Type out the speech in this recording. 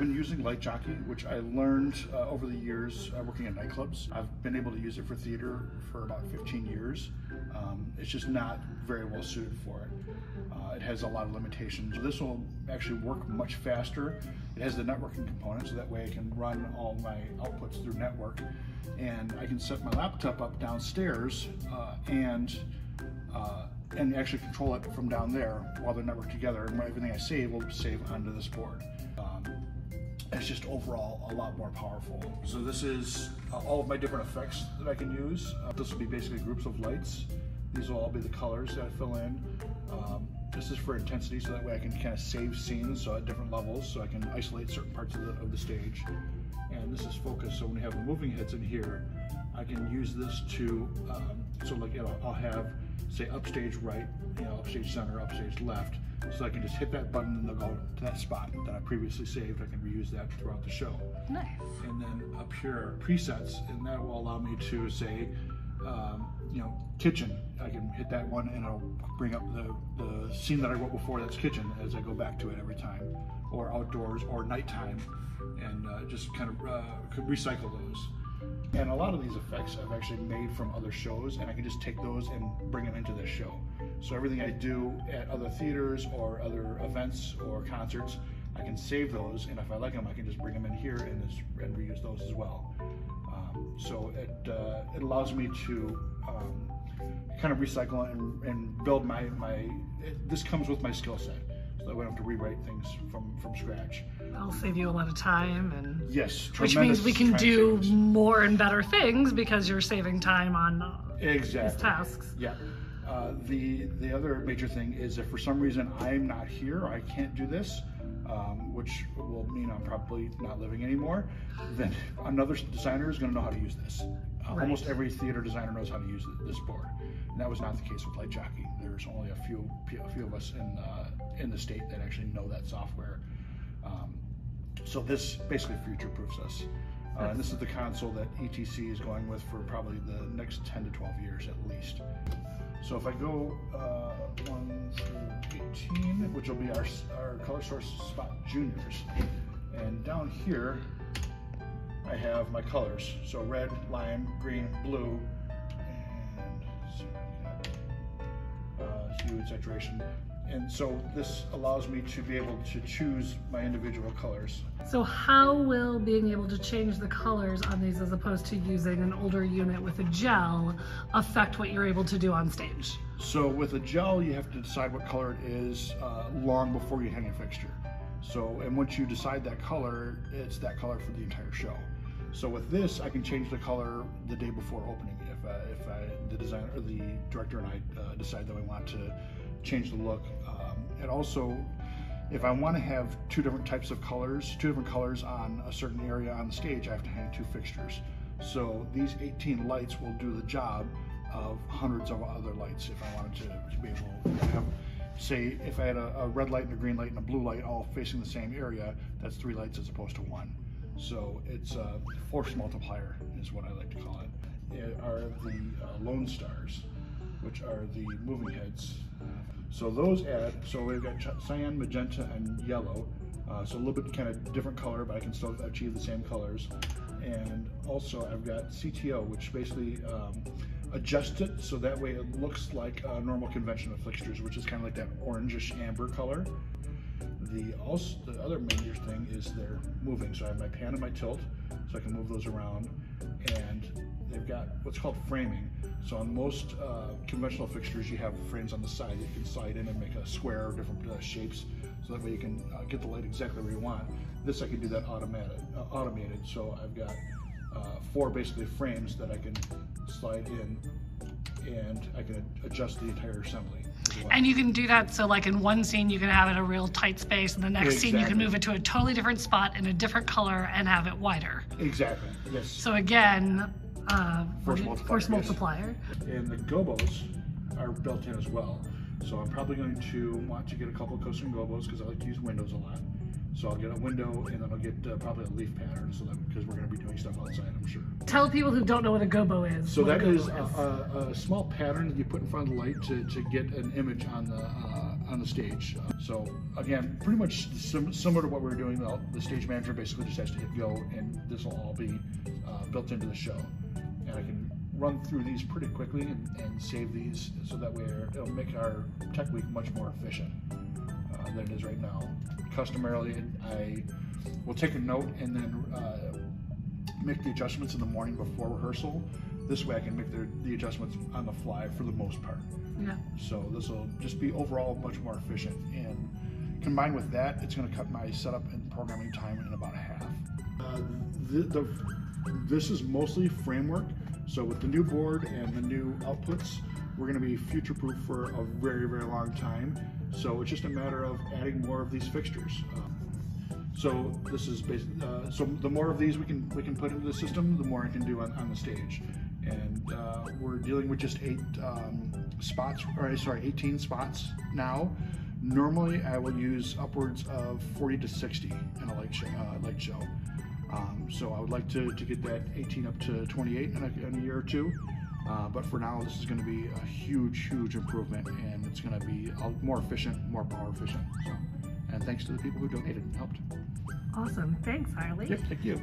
been using Light Jockey, which I learned over the years working in nightclubs. I've been able to use it for theater for about 15 years. It's just not very well suited for it. It has a lot of limitations. This will actually work much faster. It has the networking component, so that way I can run all my outputs through network. And I can set my laptop up downstairs and actually control it from down there while they're networked together, and everything I save will save onto this board. It's just overall a lot more powerful. So this is all of my different effects that I can use. This will be basically groups of lights. These will all be the colors that I fill in. This is for intensity, so that way I can kind of save scenes at different levels, so I can isolate certain parts of the stage. And this is focus, so when we have the moving heads in here, I can use this to, so like, you know, I'll have, say, upstage right, you know, upstage center, upstage left, so I can just hit that button and they'll go to that spot that I previously saved. I can reuse that throughout the show. Nice. And then up here are presets, and that will allow me to say, you know, kitchen. I can hit that one and it'll bring up the scene that I wrote before that's kitchen as I go back to it every time, or outdoors or nighttime, and just kind of recycle those. And a lot of these effects I've actually made from other shows, and I can just take those and bring them into this show. So everything I do at other theaters or other events or concerts, I can save those, and if I like them, I can just bring them in here and reuse those as well. So it allows me to kind of recycle and build this comes with my skill set, so that I don't have to rewrite things from scratch. That'll save you a lot of time, and yes, which means we can do more and better things because you're saving time on these tasks. Yeah. The other major thing is if for some reason I'm not here, or I can't do this, which will mean I'm probably not living anymore, then another designer is going to know how to use this. Right. Almost every theater designer knows how to use this board, and that was not the case with Light Jockey. There's only a few of us in the state that actually know that software. So this basically future-proofs us. And this is the console that ETC is going with for probably the next 10 to 12 years at least. So if I go 1 through 18, which will be our color source spot juniors, and down here I have my colors. So red, lime, green, blue, and hue and saturation. And so this allows me to be able to choose my individual colors. So how will being able to change the colors on these as opposed to using an older unit with a gel affect what you're able to do on stage? So with a gel, you have to decide what color it is long before you hang a fixture. So, and once you decide that color, it's that color for the entire show. So with this, I can change the color the day before opening if the designer or the director and I decide that we want to change the look. And also, if I want to have two different colors on a certain area on the stage, I have to hang 2 fixtures. So these 18 lights will do the job of hundreds of other lights if I wanted to be able to have, say, if I had a red light and a green light and a blue light all facing the same area, that's 3 lights as opposed to 1. So it's a force multiplier is what I like to call it. It are the Lone Stars, which are the moving heads. So those add, so we've got cyan, magenta, and yellow. So a little bit kind of different color, but I can still achieve the same colors. And also I've got CTO, which basically adjusts it so that way it looks like a normal conventional fixtures, which is kind of like that orangish amber color. The other major thing is they're moving. So I have my pan and my tilt, so I can move those around. And they've got what's called framing. So on most conventional fixtures, you have frames on the side that you can slide in and make a square or different shapes, so that way you can get the light exactly where you want. This I can do that automated. So I've got 4 basically frames that I can slide in, and I can adjust the entire assembly. Well. And you can do that, so like in one scene you can have it a real tight space, and the next scene you can move it to a totally different spot in a different color and have it wider. Exactly, yes. So again, force multiplier. And the gobos are built in as well. So I'm probably going to want to get a couple of custom gobos because I like to use windows a lot. So I'll get a window, and then I'll get probably a leaf pattern, so that because we're going to be doing stuff outside, I'm sure. Tell people who don't know what a gobo is. So that is a small pattern that you put in front of the light to get an image on on the stage. So again, pretty much similar to what we were doing. The stage manager basically just has to hit go, and this will all be built into the show. And I can run through these pretty quickly and save these, so that way it'll make our tech week much more efficient than it is right now. Customarily, I will take a note and then make the adjustments in the morning before rehearsal. This way I can make the adjustments on the fly for the most part. Yeah. So this will just be overall much more efficient. And combined with that, it's going to cut my setup and programming time in about half. This is mostly framework. So with the new board and the new outputs, we're going to be future-proof for a very, very long time. So it's just a matter of adding more of these fixtures. So this is basically, so the more of these we can put into the system, the more I can do on the stage. And we're dealing with just 18 spots now. Normally I will use upwards of 40 to 60 in a light show. So I would like to get that 18 up to 28 in a year or two. But for now, this is going to be a huge, huge improvement, and it's going to be more efficient, more power efficient. So, and thanks to the people who donated and helped. Awesome. Thanks, Harley. Yep, thank you.